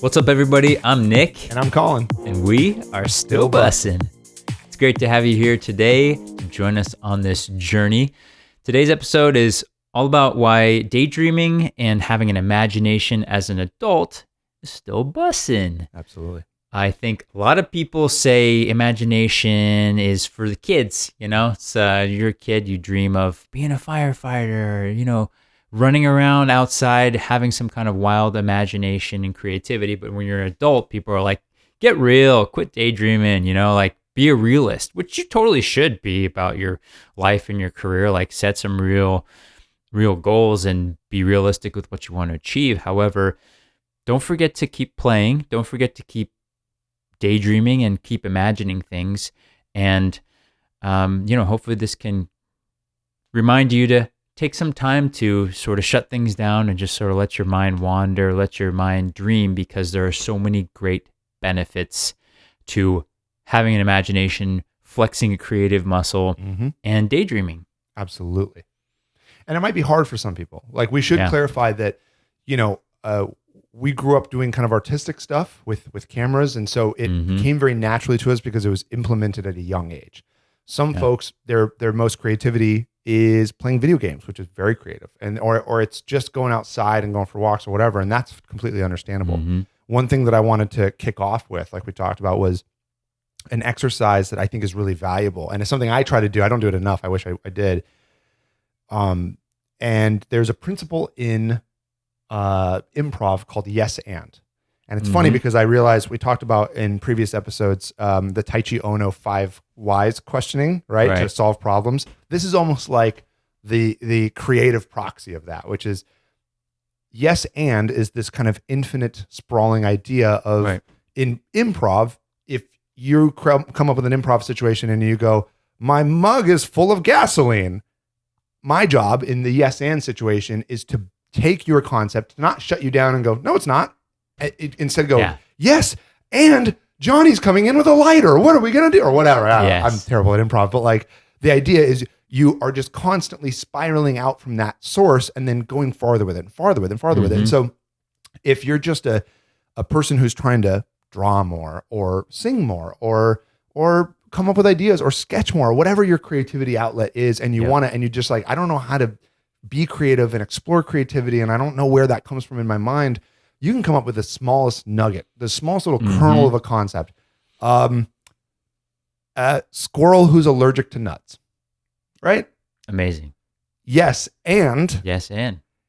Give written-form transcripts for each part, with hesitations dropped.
What's up, everybody? I'm Nick. And I'm Colin. And we are Still Bussin'. It's great to have you here today to join us on this journey. Today's episode is all about why daydreaming and having an imagination as an adult is still bussin'. Absolutely. I think a lot of people say imagination is for the kids, It's you're a kid, you dream of being a firefighter, running around outside, having some kind of wild imagination and creativity. But when you're an adult, people are like, get real, quit daydreaming, be a realist, which you totally should be about your life and your career, set some real goals and be realistic with what you want to achieve. However, don't forget to keep playing. Don't forget to keep daydreaming and keep imagining things. And, hopefully this can remind you to take some time to sort of shut things down and just sort of let your mind wander, let your mind dream, because there are so many great benefits to having an imagination, flexing a creative muscle, and daydreaming. Absolutely. And it might be hard for some people. We should clarify that, we grew up doing kind of artistic stuff with cameras. And so it came very naturally to us because it was implemented at a young age. Some folks, their most creativity is playing video games, which is very creative, and or it's just going outside and going for walks or whatever, and that's completely understandable. One thing that I wanted to kick off with, like we talked about, was an exercise that I think is really valuable, and it's something I try to do. I don't do it enough. I wish I did. And there's a principle in improv called yes and it's funny because I realized we talked about in previous episodes the Tai Chi Ono 5 whys questioning, right? To solve problems. This is almost like the creative proxy of that, which is yes and is this kind of infinite sprawling idea of in improv, if you come up with an improv situation and you go, my mug is full of gasoline, my job in the yes and situation is to take your concept, not shut you down and go, no, it's not. Instead go, yes, and Johnny's coming in with a lighter. What are we going to do? Or whatever. I'm terrible at improv, but the idea is you are just constantly spiraling out from that source and then going farther with it and farther with it and farther with it. And so if you're just a person who's trying to draw more or sing more or come up with ideas or sketch more, or whatever your creativity outlet is, and you want to, and you just I don't know how to be creative and explore creativity, and I don't know where that comes from in my mind, you can come up with the smallest nugget, the smallest little kernel of a concept. A squirrel who's allergic to nuts, right? Amazing. Yes, and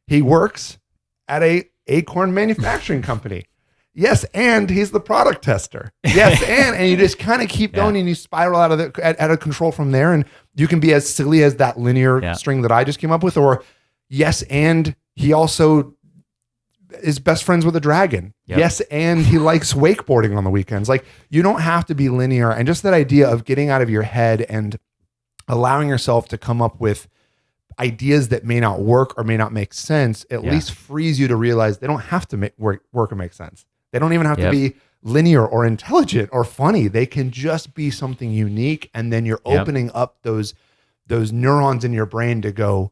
he works at a acorn manufacturing company. Yes, and he's the product tester. Yes, and you just kind of keep going, and you spiral out of control from there, and you can be as silly as that linear string that I just came up with, or yes, and he also is best friends with a dragon. Yes, and he likes wakeboarding on the weekends. You don't have to be linear, and just that idea of getting out of your head and allowing yourself to come up with ideas that may not work or may not make sense, at least frees you to realize they don't have to work or make sense. They don't even have to be linear or intelligent or funny. They can just be something unique, and then you're opening up those neurons in your brain to go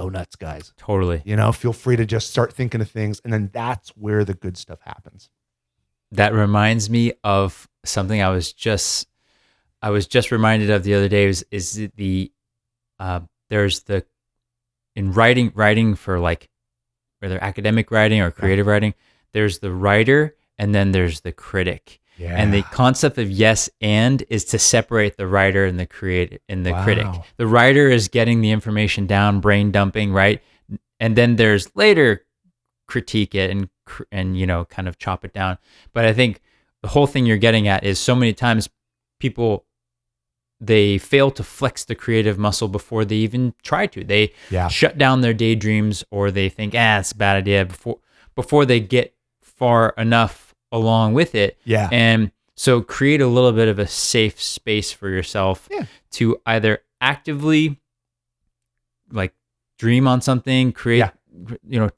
nuts, guys. Totally. Feel free to just start thinking of things, and then that's where the good stuff happens. That reminds me of something I was just reminded of the other day. Is there's the in writing for whether academic writing or creative writing, there's the writer and then there's the critic. Yeah. And the concept of yes and is to separate the writer and the critic. The writer is getting the information down, brain dumping, right? And then there's later critique it and kind of chop it down. But I think the whole thing you're getting at is so many times people, they fail to flex the creative muscle before they even try to. They shut down their daydreams, or they think, it's a bad idea before they get far enough along with it. And so create a little bit of a safe space for yourself to either actively dream on something,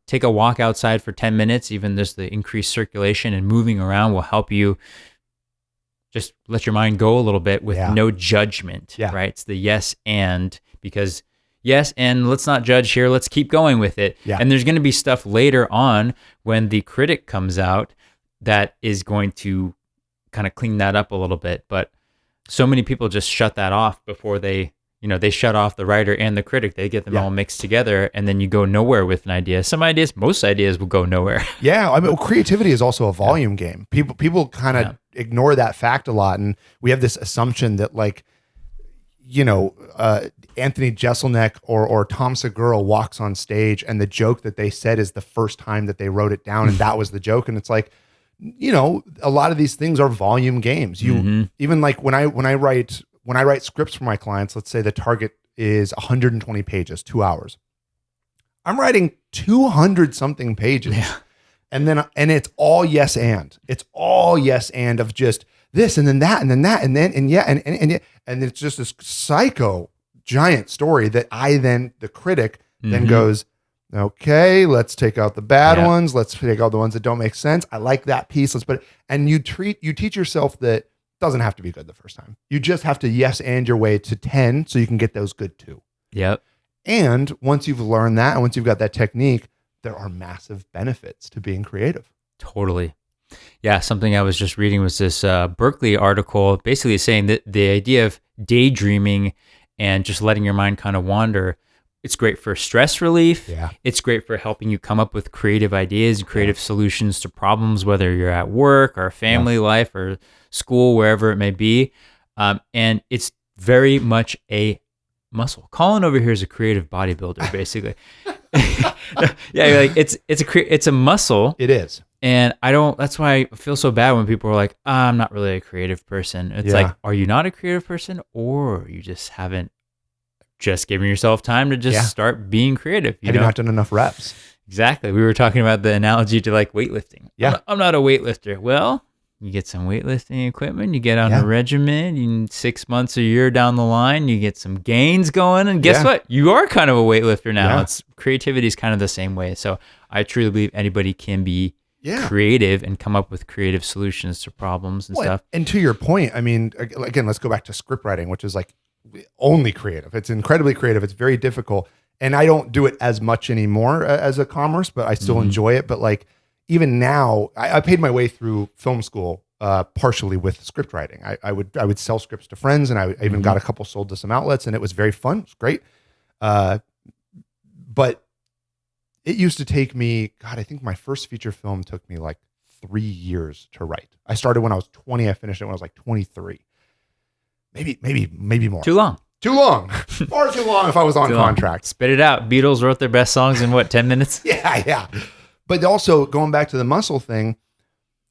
take a walk outside for 10 minutes, even just the increased circulation and moving around will help you just let your mind go a little bit with no judgment, right? It's the yes and, because yes, and let's not judge here. Let's keep going with it. And there's going to be stuff later on when the critic comes out that is going to kind of clean that up a little bit. But so many people just shut that off before they shut off the writer and the critic. They get them all mixed together, and then you go nowhere with an idea. Most ideas will go nowhere. Yeah, I mean, creativity is also a volume game. People kind of ignore that fact a lot, and we have this assumption that like, Anthony Jeselnik or Tom Segura walks on stage, and the joke that they said is the first time that they wrote it down, and that was the joke. And it's like, a lot of these things are volume games. Even like when I write scripts for my clients, let's say the target is 120 pages, 2 hours. I'm writing 200 something pages. Yeah. And it's all yes and. It's all yes and of just this and then that and then that and then and yeah and it's just this psycho giant story that the critic then goes, okay, let's take out the bad ones. Let's take out the ones that don't make sense. I like that piece. And you teach yourself that it doesn't have to be good the first time. You just have to yes and your way to 10 so you can get those good too. Yep. And once you've learned that and once you've got that technique, there are massive benefits to being creative. Totally. Yeah, something I was just reading was this Berkeley article basically saying that the idea of daydreaming and just letting your mind kind of wander, it's great for stress relief. Yeah. It's great for helping you come up with creative ideas and creative solutions to problems, whether you're at work or family life or school, wherever it may be. And it's very much a muscle. Colin over here is a creative bodybuilder, basically. It's a muscle. It is. And that's why I feel so bad when people are like, I'm not really a creative person. It's like, are you not a creative person, or you just haven't just given yourself time to just start being creative? Have you not done enough reps? Exactly. We were talking about the analogy to like weightlifting. Yeah. I'm not a weightlifter. Well, you get some weightlifting equipment, you get on a regimen, 6 months, a year down the line, you get some gains going, and guess what? You are kind of a weightlifter now. Yeah. Creativity is kind of the same way. So I truly believe anybody can be creative and come up with creative solutions to problems and stuff. And to your point, I mean, again, let's go back to script writing, which is like only creative. It's incredibly creative. It's very difficult. And I don't do it as much anymore as a commerce, but I still enjoy it. But like, even now, I paid my way through film school partially with script writing. I would sell scripts to friends, and I even got a couple sold to some outlets, and it was very fun. It was great. But it used to take me, I think my first feature film took me like 3 years to write. I started when I was 20. I finished it when I was like 23. Maybe more. Too long. Far too long if I was on contract. Spit it out. Beatles wrote their best songs in 10 minutes? Yeah. But also going back to the muscle thing,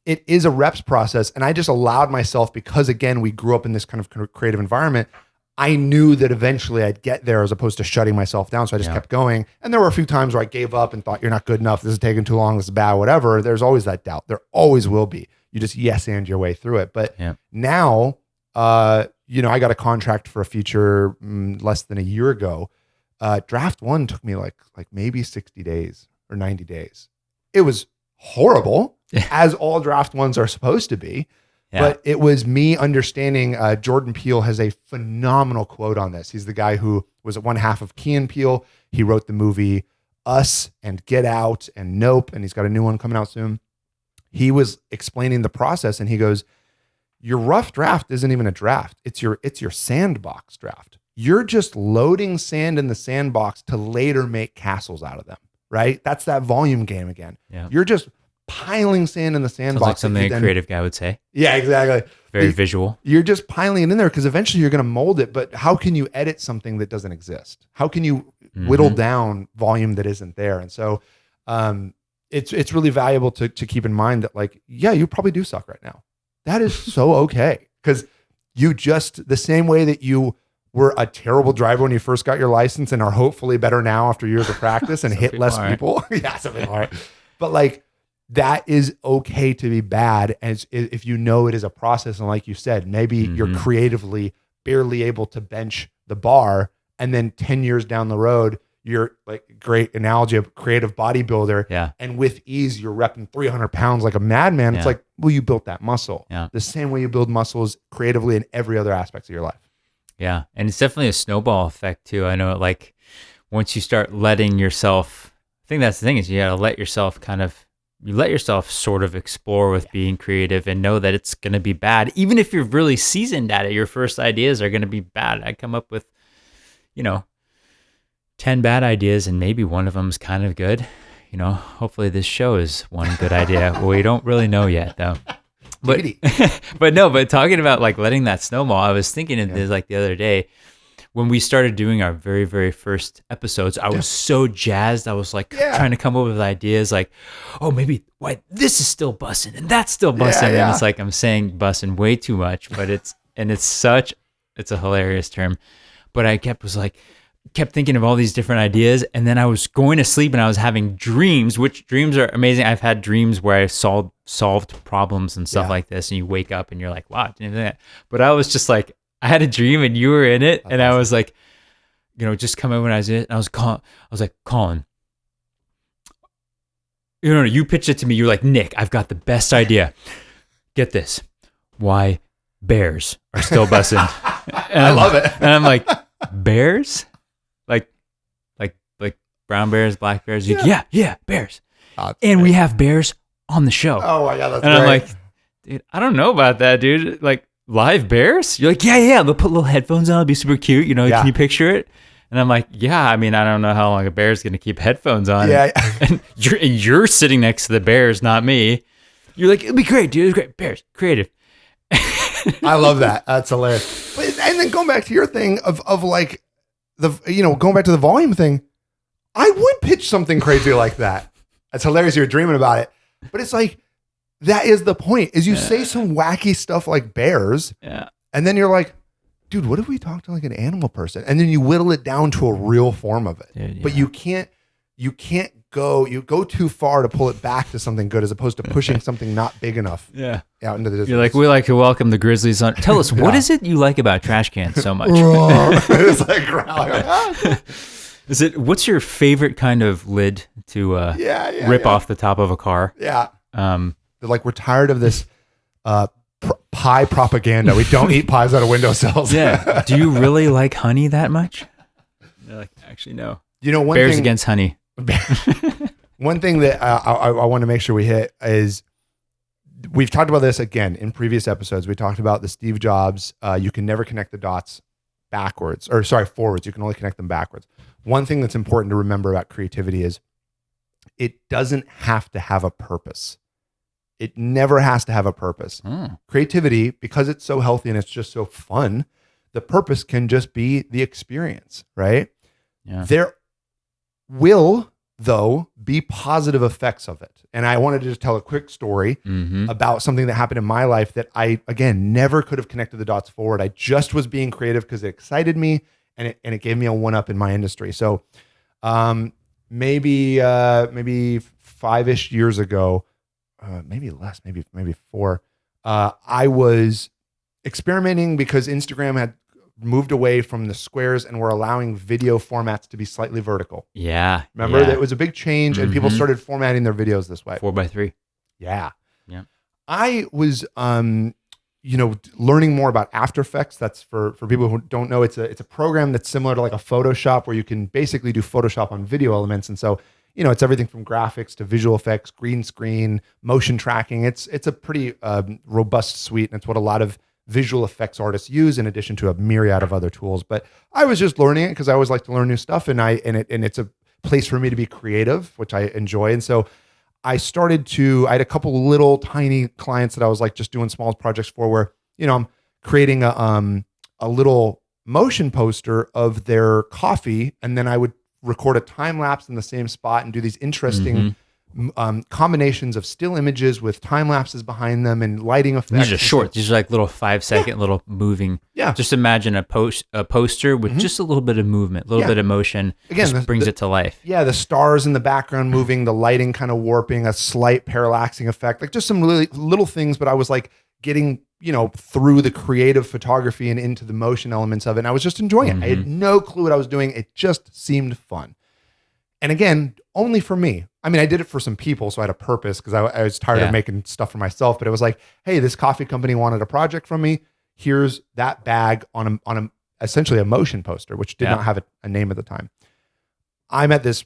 it is a reps process. And I just allowed myself, because again, we grew up in this kind of creative environment. I knew that eventually I'd get there as opposed to shutting myself down. So I just kept going. And there were a few times where I gave up and thought, you're not good enough. This is taking too long. This is bad, whatever. There's always that doubt. There always will be. You just yes and your way through it. But now, I got a contract for a feature less than a year ago. Draft one took me like maybe 60 days or 90 days. It was horrible, as all draft ones are supposed to be. Yeah. But it was me understanding. Jordan Peele has a phenomenal quote on this. He's the guy who was one half of Key and Peele. He wrote the movie Us and Get Out and Nope, and he's got a new one coming out soon. He was explaining the process, and he goes, your rough draft isn't even a draft. It's your sandbox draft. You're just loading sand in the sandbox to later make castles out of them, right? That's that volume game again. Yeah. You're just piling sand in the sandbox. Sounds like something a creative guy would say. Yeah, exactly. Very visual. You're just piling it in there because eventually you're going to mold it. But how can you edit something that doesn't exist? How can you whittle down volume that isn't there? And so it's really valuable to keep in mind that, like, yeah, you probably do suck right now. That is so okay, because you just, the same way that you were a terrible driver when you first got your license and are hopefully better now after years of practice and hit less people. Yeah, some people are. But like, that is okay to be bad, as if you know it is a process. And like you said, maybe you're creatively barely able to bench the bar, and then 10 years down the road, you're, like, great analogy of creative bodybuilder. Yeah. And with ease, you're repping 300 pounds like a madman. It's like, well, you built that muscle. Yeah. The same way you build muscles creatively in every other aspect of your life. Yeah. And it's definitely a snowball effect too. I know, like, once you start letting yourself, I think that's the thing, is you got to let yourself kind of you let yourself sort of explore with being creative and know that it's going to be bad. Even if you're really seasoned at it, your first ideas are going to be bad. I come up with, 10 bad ideas and maybe one of them's kind of good. Hopefully this show is one good idea. We don't really know yet though. But, but talking about like letting that snowball, I was thinking of this like the other day when we started doing our very, very first episodes. I was so jazzed. I was like trying to come up with ideas like, oh, maybe this is still bussin' and that's still bussin'. And it's like, I'm saying bussin' way too much, but it's a hilarious term. But I kept thinking of all these different ideas, and then I was going to sleep and I was having dreams, which dreams are amazing. I've had dreams where I solved problems and stuff like this, and you wake up and you're like, wow, I didn't do that. But I was just like, I had a dream and you were in it, and I was like, just come over when I was in it, and I was like, Colin, you pitched it to me. You're like, Nick, I've got the best idea. Get this, why bears are still bussin'. I love it. And I'm like, bears? Like brown bears, black bears? Yeah, bears. And we have bears on the show. Oh my God, that's great. And I'm like, dude, I don't know about that, dude. Like live bears? You're like, yeah. They'll put little headphones on. It'll be super cute. Can you picture it? And I'm like, yeah. I mean, I don't know how long a bear's going to keep headphones on. Yeah. And you're sitting next to the bears, not me. You're like, it'll be great, dude. It's great. Bears, creative. I love that. That's hilarious. And then going back to your thing of like going back to the volume thing, I would pitch something crazy like that. That's hilarious. You're dreaming about it, but it's like, that is the point, is you say some wacky stuff like bears. Yeah. And then you're like, dude, what if we talk to like an animal person? And then you whittle it down to a real form of it. Dude, but you can't go too far to pull it back to something good, as opposed to pushing something not big enough. Yeah. Out into the distance. You're like, we like to welcome the Grizzlies on. Tell us, what is it you like about trash cans so much? It's like growling. What's your favorite kind of lid to rip off the top of a car? Yeah. They're like, we're tired of this pie propaganda. We don't eat pies out of windowsills. Yeah. Do you really like honey that much? They're like, actually, no. One Bears thing against honey. One thing that I want to make sure we hit is, we've talked about this again in previous episodes. We talked about the Steve Jobs, you can never connect the dots forwards. You can only connect them backwards. One thing that's important to remember about creativity is it doesn't have to have a purpose. It never has to have a purpose. Creativity, because it's so healthy and it's just so fun, the purpose can just be the experience, right? Yeah. There will, though, be positive effects of it. And I wanted to just tell a quick story about something that happened in my life that I, again, never could have connected the dots forward. I just was being creative because it excited me, and it gave me a one-up in my industry. So maybe 5-ish years ago, maybe less, maybe 4, I was experimenting because Instagram had moved away from the squares and were allowing video formats to be slightly vertical. Yeah. Remember that was a big change, and people started formatting their videos this way. 4x3. Yeah. Yeah. I was learning more about After Effects. That's for people who don't know, it's a program that's similar to like a Photoshop, where you can basically do Photoshop on video elements. And so, it's everything from graphics to visual effects, green screen, motion tracking. It's a pretty robust suite, and it's what a lot of visual effects artists use, in addition to a myriad of other tools. But I was just learning it because I always like to learn new stuff, and it's a place for me to be creative, which I enjoy. And so I had a couple little tiny clients that I was like just doing small projects for, where, I'm creating a little motion poster of their coffee, and then I would record a time lapse in the same spot and do these interesting combinations of still images with time lapses behind them and lighting effects. These are short. These are like little 5-second little moving. Yeah. Just imagine a poster with just a little bit of movement, a little bit of motion. Again, just brings it to life. Yeah. The stars in the background moving, the lighting kind of warping, a slight parallaxing effect, like just some really little things. But I was like getting, through the creative photography and into the motion elements of it. And I was just enjoying it. I had no clue what I was doing. It just seemed fun. And again, only for me. I mean, I did it for some people, so I had a purpose, because I was tired of making stuff for myself. But it was like, hey, this coffee company wanted a project from me. Here's that bag on essentially a motion poster, which did not have a name at the time. I'm at this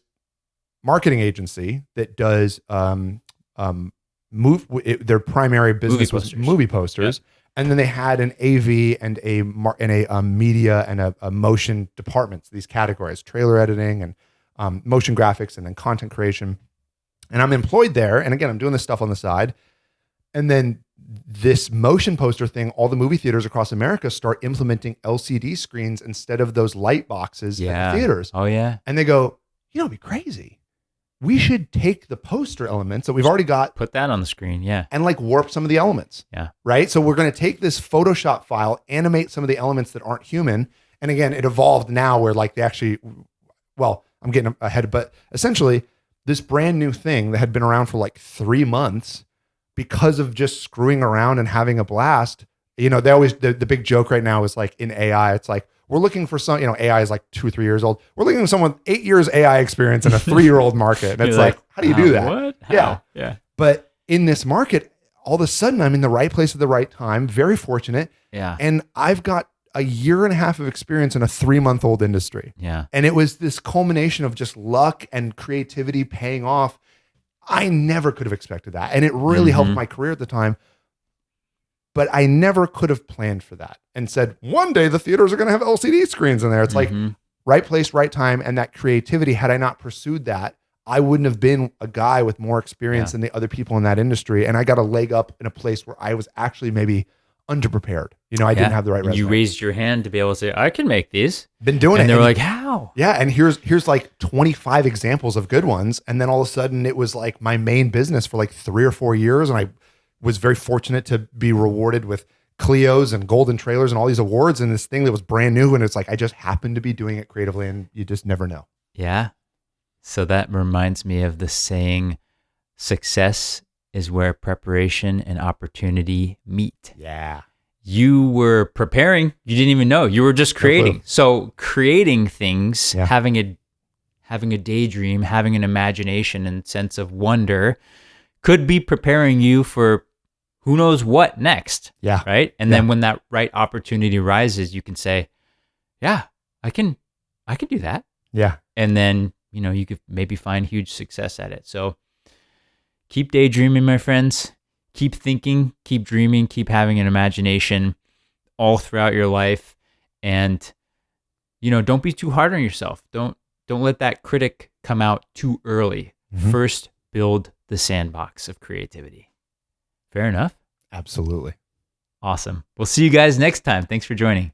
marketing agency that does their primary business was posters. movie posters. Yep. And then they had an AV and a media and a motion departments, these categories, trailer editing and motion graphics and then content creation. And I'm employed there. And again, I'm doing this stuff on the side. And then this motion poster thing, all the movie theaters across America start implementing LCD screens instead of those light boxes at the theaters. Oh, yeah. And they go, it'd be crazy. We should take the poster elements that we've already got, put that on the screen, yeah, and like warp some of the elements. Yeah. Right? So we're going to take this Photoshop file, animate some of the elements that aren't human. And again, it evolved now where like they actually, well, I'm getting ahead, but essentially this brand new thing that had been around for like 3 months because of just screwing around and having a blast. They always, the big joke right now is like in AI, it's like, we're looking for some, AI is like 2 or 3 years old. We're looking for someone with 8 years AI experience in a 3-year-old market. And it's like, how do you do that? What? How? Yeah. Yeah. But in this market, all of a sudden I'm in the right place at the right time, very fortunate. Yeah. And I've got a year and a half of experience in a 3-month-old industry. Yeah. And it was this culmination of just luck and creativity paying off. I never could have expected that. And it really helped my career at the time. But I never could have planned for that and said, one day the theaters are going to have LCD screens in there. It's like right place, right time. And that creativity, had I not pursued that, I wouldn't have been a guy with more experience than the other people in that industry. And I got a leg up in a place where I was actually maybe underprepared. I didn't have the right resume. You raised your hand to be able to say, I can make these. Been doing it. And they were like, how? Yeah. And here's like 25 examples of good ones. And then all of a sudden it was like my main business for like 3 or 4 years. And I was very fortunate to be rewarded with Clios and golden trailers and all these awards and this thing that was brand new. And it's like, I just happened to be doing it creatively and you just never know. Yeah. So that reminds me of the saying, success is where preparation and opportunity meet. Yeah. You were preparing. You didn't even know. You were just creating. So creating things, having a daydream, having an imagination and sense of wonder could be preparing you for who knows what next. Yeah. Right. And then when that right opportunity arises, you can say, yeah, I can do that. Yeah. And then, you could maybe find huge success at it. So keep daydreaming, my friends. Keep thinking, keep dreaming, keep having an imagination all throughout your life. And, don't be too hard on yourself. Don't let that critic come out too early. First, build the sandbox of creativity. Fair enough? Absolutely. Awesome. We'll see you guys next time. Thanks for joining.